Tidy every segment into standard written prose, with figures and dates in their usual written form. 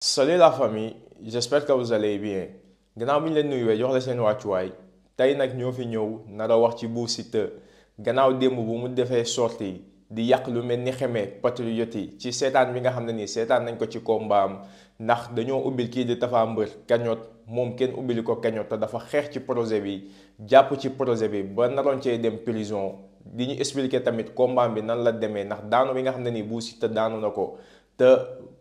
Salut la famille, j'espère que vous allez bien. Gannaaw bi ñu leen nuyuwee jox la seen wàccuwaay tey nag ñoo fi ñëw nar a wax ci Bou Siteu gannaaw démb bu mu defee sortie di yàq lu mel ni xeme patriote yi ci seetaan bi nga xam ne nii seetaan nañ ko ci combat am ndax dañoo ubbil kii di Tapha Mbeur cagnotte moom kenn ubbili ko cagnotte te dafa xeex ci projet bi jàpp ci projet bi ba naroon cee dem prison di ñu expliquer tamit combat bi nan la demee ndax daanu bi nga xam ne nii Bou Siteu daanu na ko te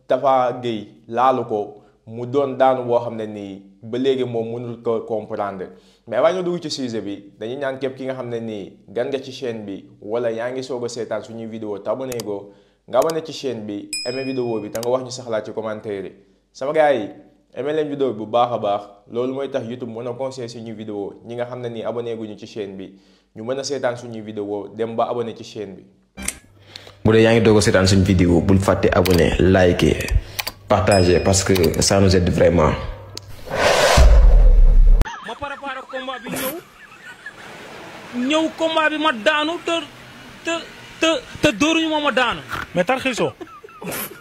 Tapha Gueye laalu ko mu doon daanu boo xam ne nii ba léegi moom mënul ko comprendre mais waaye ñu dugg ci sujet bi dañuy ñaan képp ki nga xam ne nii gan nga ci chaîne bi wala yaa ngi soog a seetaan suñuy vidéo te abonné go nga abonné ci chaîne bi aimé vidéo bi te nga wax ñu saxlaat ci commentaire yi sama gars yi aimé leen vidéo bi bu baax a baax loolu mooy tax YouTube mën a conseiller suñuy vidéo ñi nga xam ne nii abonné guñu ci chaîne bi ñu mën a seetaan suñuy vidéo dem ba abonné ci chaîne bi. bu dee yaa ngi doog a seetaan suñu vidéo bul fàtte abonné liker partager parce que ça nous aide vraiment. ma préparé combat bi ñëw combat bi ma daanu te dóoruñu ma daanu. mais tarxiisoo.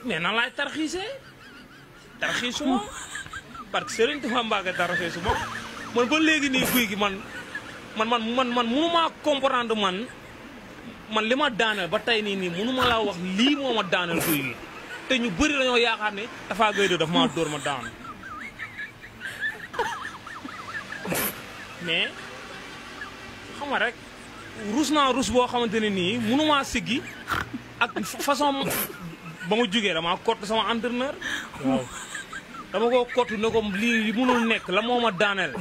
mais nan laay tarxiisu ma parce que Serigne Touba Mbacké tarxiisu ma man ba léegi nii guy gi man mënumaa comprendre man li ma daaneel ba tey nii mënuma laa wax lii moo ma daaneel guy gi te ñu bëri dañoo yaakaar ne Tapha Gueye daf maa dóor ma daanu mais xam nga rek rus naa rus boo xamante ne nii mënumaa siggi ak façon ba ma jugee damaa kott sama entraîneur. waaw dama ko kott ne ko lii mënul nekk la moo ma daaneel.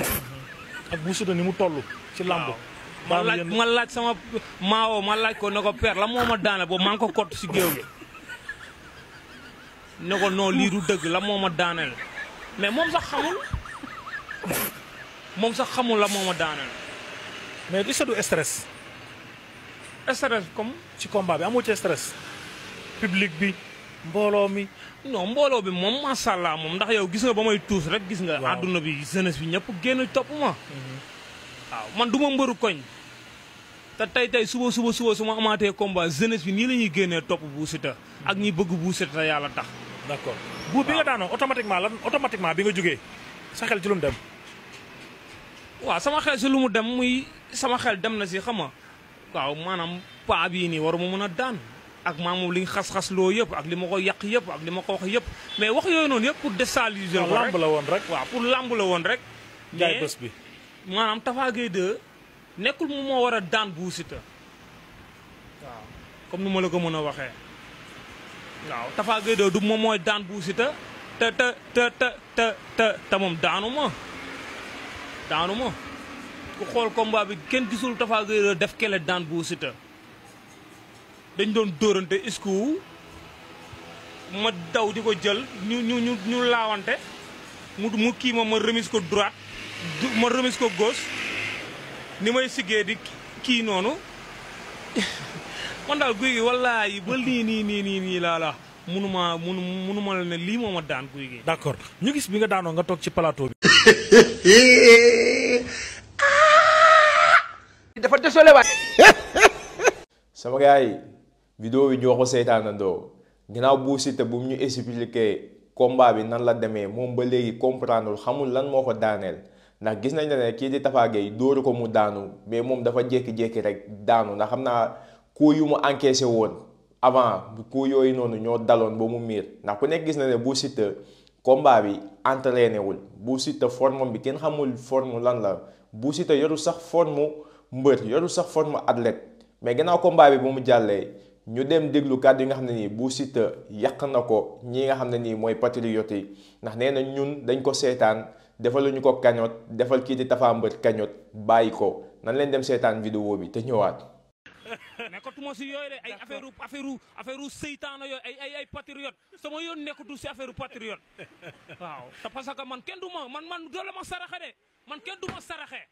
ak Bou Siteu ni mu toll ci làmb. ma laaj sama maawo ma laaj ko ne ko père la moo ma daaneel boobu maa ngi ko kott si géew gi ne ko non lii du dëgg la moo ma daaneel mais moom sax xamul la moo ma daaneel. mais est-ce que du stress. stress comme. ci combat bi amoo ci stress. public bi mbooloo mi. non mbooloo bi moom macha allah moom ndax yow gis nga ba may tuus rek gis nga. àdduna bi jeunesse bi ñëpp génn topp ma. waaw man du ma mbëru koñ. te tey suba su ma amaatee combat jeunesse bi nii la ñuy génnee topp Bou Siteu ak ñi bëgg Bou Siteu te yàlla tax. d'accord bu bi nga daanoo automatiquement bi nga jógee sa xel ci lu mu dem. waaw sama xel si lu mu dem muy sama xel dem na si xam nga waaw maanaam paa bii nii waru ma mën a daan. ak moom li nga xas-xas loo yëpp ak li ma ko yàq yëpp ak li ma ko wax yëpp mais wax yooyu noonu yëpp pour déstabiliser ko rek lamb la woon rek. waaw pour lamb la woon rek. jaay bés bi maanaam Tapha Gueye 2 nekkul mu moo war a daan Bou Siteu waaw comme nu ma la ko mën a waxee waaw Tapha Gueye 2 du moom mooy daan Bou Siteu te moom daanu ma ku xool combat bi kenn gisul Tapha Gueye 2 def kele daan Bou Siteu dañ doon dóorante isku ma daw di ko jël ñu laawante mu kii ma remise ko droite ma remise ko gauche ni may siggee di kii noonu man daal guy gi wallaahi ba nii laa munuma la ne lii moo ma daan guy gi. d'accord ñu gis bi nga daanoo nga toog ci plateau bi. dafa désolé waay. sama gars yi vidéo bi ñoo ko seetaanandoo ginnaaw Bou Siteu bu mu ñu expliqué combat bi nan la demee moom ba léegi comprendre xamul lan moo ko daaneel ndax gis nañ ne kii di Tapha Gueye dóoru ko mu daanu mais moom dafa jékki-jékki rek daanu ndax xam naa coup yu mu encaissé woon avant coup yooyu noonu ñoo daloon ba mu miir ndax ku nekk gis na ne Bou Siteu combat bi entraîné wul Bou Siteu forme bi kenn xamul forme lan la Bou Siteu yoru sax forme mbër yoru sax forme athlète mais gannaaw combat bi ba mu jàllee ñu dem déglu kàddu yi nga xam ne nii Bou Siteu yàq na ko ñi nga xam ne nii mooy patriote yi ndax nee na ñun dañ ko seetaan defaluñu ko cagnotte defal kii di Tapha Mbeur cagnotte bàyyi ko nan leen dem seetaan vidéo bi te ñëwaat. nekkatuma si yooyu de ay affaire seytaane yooyu ay patriote sama yoon nekkatu si affaire patriote waaw te parce que man kenn du ma man doole ma saraxe de man kenn du ma saraxe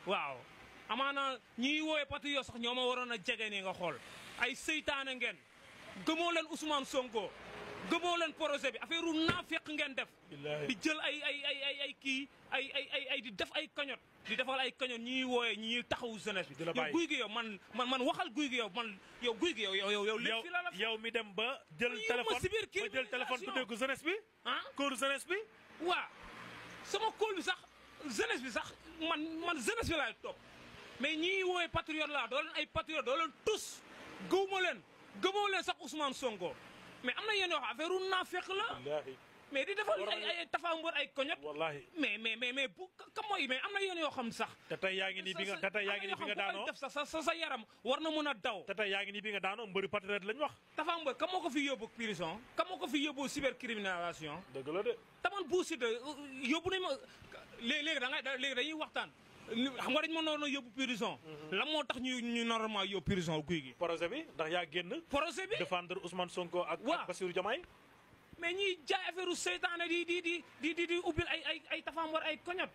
waaw amaana ñiy woowee patriote sax ñoo ma waroon a jege nii nga xool ay seytaane ngeen gëmoo leen Ousmane Sonko gëmoo leen projet bi affaire naafeq ngeen def di jël ay kii ay di def ay cagnotte di defal ay cagnotte ñuy wooyee ñuy taxawu jeunesse bi. yow guy gi yow man waxal guy gi yow yow guy gi yow lépp fi la la. yow mi dem ba jël téléphone tuddee ko jeunesse bi. kóoru jeunesse bi. waaw sama kóol bi sax jeunesse bi sax man jeunesse bi laay topp mais ñiy wooyee patriote laa doo leen ay patriote doo leen tous gëwuma leen gëmoo leen sax Ousmane Sonko mais am na yenn yoo xam affaire u naafeq la. mais di defal ay Tapha Mbeur ay cagnotte. wallahi mais bu ka mooy mais am na yenn yoo xam sax. te tey yaa ngi nii bi nga daanoo def sax sa yaram war na mën a daw. te tey yaa ngi nii bi nga daanoo mbëri patriote lañ wax. Tapha Mbeur ka moo ko fi yóbbu prison ka moo ko fi yóbbu cybercriminalisation. dëgg la de. taman Bou Siteu yóbbu nañ ma léegi dañuy waxtaan. xam nga dañ ma noonu yóbbu prison. lan moo tax ñu normalement yóbbu prison guy gi. projet bi ndax yaa génn. projet bi défendre Ousmane Sonko ak Bassirou Diomaye. mais ñiy jaay affaire seytaane di ubbil ay Tapha Mbeur ay cagnotte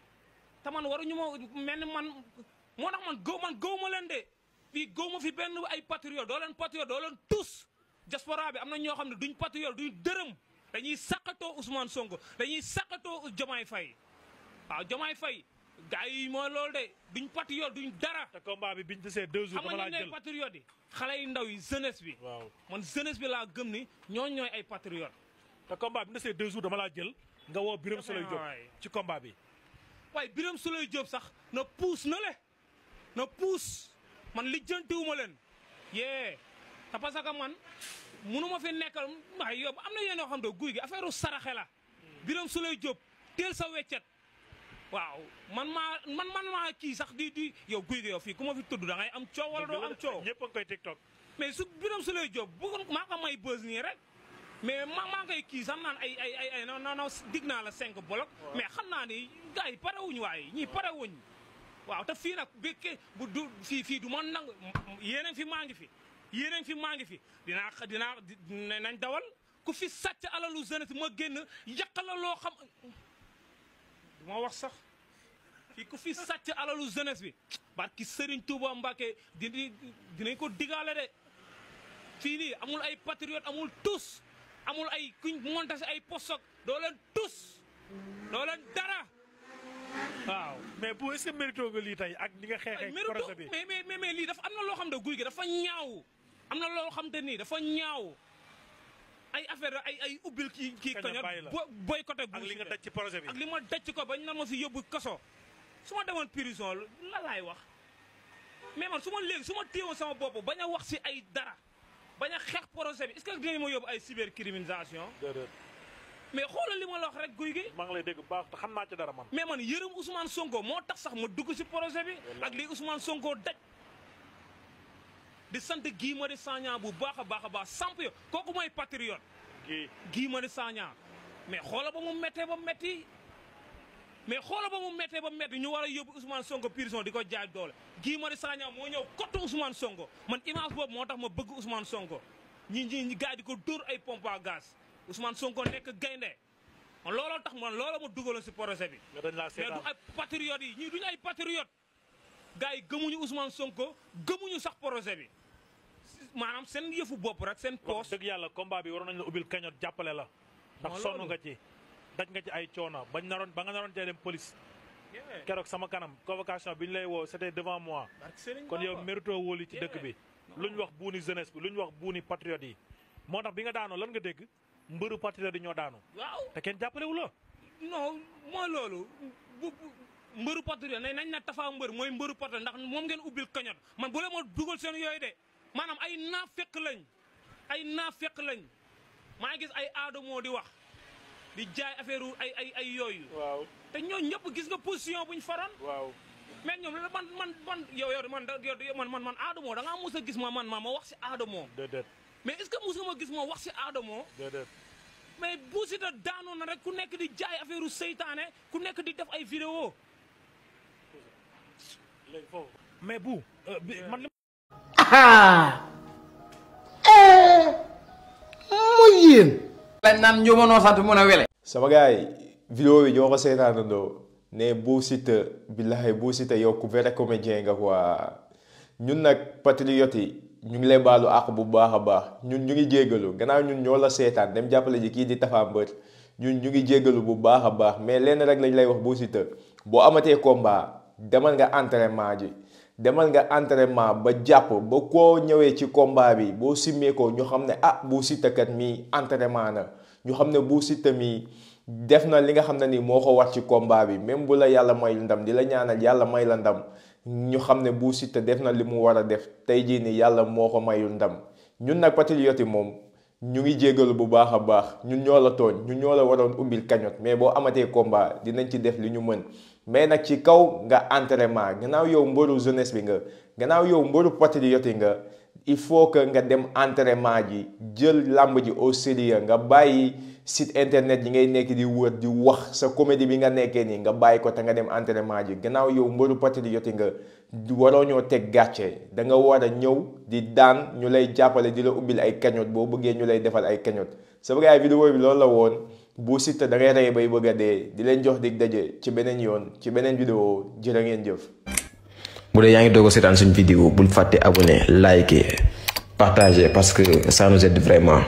te man waruñu ma mel ni man moo tax man gëw ma leen de fii gëw ma fi benn ay patriote doo leen tous diaspora bi am na ñoo xam ne duñ patriote duñ dërëm dañuy sàqatoo Ousmane Sonko dañuy sàqatoo Diomaye Faye waaw Diomaye Faye gars yi mooy loolu de duñ patriote duñ dara. te combat bi biñ desee 2 jours dama laa jël xam nga ñooy patriote yi xale yu ndaw yi jeunesse bi. waaw man jeunesse bi laa gëm ni ñooy ay patriote. te combat bi desee 2 jours dama laa jël nga woo Birame Souleye Diop ci combat bi. waaye Birame Souleye Diop sax na puus man lijjantiwuma leen yee te parce que man munu ma fi nekkal waaye yow am na yéen yoo xam ne guy gi affaire saraxe la Birame Souleye Diop teel sa weccet waaw man maa kii sax di yow guy gi yow fii ku ma fi tudd da ngay am coow wala doo am coow. ñëpp a ngi koy TikTok. mais su Birame Souleye Diop bëggoon maa ko may bës nii rek. mais maa ngay kii sax naan ay non dig naa la 5 bolok mais xam naa ni gars yi pare wuñ waaye ñii pare wuñ waaw te fii nag bu du fii du ma nangu yéeneen fi maa ngi fi dinaa nañ dawal ku fi sàcc alalu jeunesse ma génn yàq la loo xam du ma wax sax fii ku fi sàcc alalu jeunesse bi barki Serigne Touba Mbacké dinañ ko digaale de fii nii amul ay patriote amul tous amul ay kuñ monté si ay posok doo leen tus doo leen dara waaw. mais bu est-ce que mérito nga lii tey ak ni nga xeexee projet bi mais lii dafa am na loo xam ne guy gi dafa ñaaw am na loo xam te nii dafa ñaaw ay affaire ay ubbil kii kañot boycotté ak li nga daj ci projet bi ak li ma daj ko bañ nan ma fi yóbbu kaso su ma demoon prison la laay wax mais man su ma téewoon sama bopp bañ a wax si ay dara bañ a xeex projet bi est-ce que dinañ ma yóbbu ay cybercriminalisation. déedéet. mais xoolal li ma la wax rek guy gi. maa ngi lay dégg bu baax te xam naa ci dara man. mais man yërëm Ousmane Sonko moo tax sax ma dugg si projet bi. ak li Ousmane Sonko daj. di sant Guy Marius Sagna bu baax a baax samp yo kooku mooy patriote. Guy Marius Sagna mais xoolal ba mu méttee ba métti. ñu war a yóbbu Ousmane Sonko prison di ko jaay doole Guy Marius Sagna moo ñëw kottu Ousmane Sonko man image boobu moo tax ma bëgg Ousmane Sonko ñi gars yi di ko dóor ay pompe à gaz Ousmane Sonko nekk gaynde man looloo tax man looloo ma dugaloon si projet bi. mais du ay patriotes yi ñii duñu ay patriotes gars yi gëmuñu Ousmane Sonko gëmuñu sax projet bi maanaam seen yëfu bopp rek seen poos. dëgg yàlla combat bi waroon nañ la ubbil cagnotte jàppale la. ndax sonn nga ci. daj nga ci ay coono ba nga naroon cee dem police. keroog sama kanam convocation bi ñu lay woo c'était devant moi. kon yow mérito wóoli ci dëkk bi. lu ñu wax buuni jeunesse bi lu ñu wax buuni patriote yi. moo tax bi nga daanoo lan nga dégg mbëru patriote yi ñoo daanu. waaw te kenn jàppale wu la. non mooy loolu mbëru patriote nañ na Tapha Mbeur mooy mbëru patriote ndax moom ngeen ubbil cagnotte man bu leen ma dugal seen yooyu de maanaam ay naafeq lañ maa ngi gis ay aadamoo di wax. di jaay affaire ay yooyu. waaw te ñooñu ñëpp gis nga position buñ faroon. waaw mais ñoom man Adamo da ngaa mos a gis ma wax si Adamo. déedéet. mais est-ce que mos nga ma gis ma wax si Adamo. déedéet. mais Bou Siteu daanoon na rek ku nekk di jaay affaire seytaane ku nekk di def ay vidéo. léegi foofu. mais bu man. muy yéen. lañ naan njóobanoo sant mun a wele. sama gars yi vidéo bi ñoo ko seetaanandoo ne Bou Siteu billahi Bou Siteu yow ku vrai comédien nga quoi ñun nag patriotes yi ñu ngi lay baalu àq bu baax a baax ñun ñu ngi jéggalu gannaaw ñun ñoo la seetaan dem jàppale ji kii di Tapha Mbeur ñun ñu ngi jéggalu bu baax a baax mais lenn rek lañ lay wax Bou Siteu boo amatee combat demal nga entraînement ji demal nga entraînement ba jàpp ba koo ñëwee ci combat bi boo simmee ko ñu xam ne Bou Siteu kat mii entraînement na ñu xam ne Bou Siteu mii def na li nga xam ne ni moo ko war ci combat bi même bu la yàlla may ndam di la ñaanal yàlla may la ndam ñu xam ne Bou Siteu def na li mu war a def tey jii ni yàlla moo ko mayul ndam ñun nag patriote yi moom ñu ngi jéggalu bu baax a baax ñun ñoo la tooñ ñun ñoo la waroon ubbil cagnotte mais boo amatee combat dinañ ci def li ñu mën mais nag ci kaw nga entraînement gannaaw yow mbëru jeunesse bi nga gannaaw yow mbëru patriote yi nga il faut que nga dem entraînement ji jël làmb ji au sérieux nga bàyyi site internet yi ngay nekk di wër di wax sa comédie bi nga nekkee nii nga bàyyi ko te nga dem entraînement ji gannaaw yow mbëru patriote nga waroo ñoo teg gàcce da nga war a ñëw di daan ñu lay jàppale di la ubbil ay cagnotte boo bëggee ñu lay defal ay cagnotte sama gars vidéo bi loolu la woon Bou Siteu da ngay rey bay bëgg a dee di leen jox dig daje ci beneen yoon ci beneen vidéo jërë ngeen jëf. bu dee yaa ngi doog a seetaan suñu vidéo bul fàtte abonné liker partager parce que ça nous aide vraiment.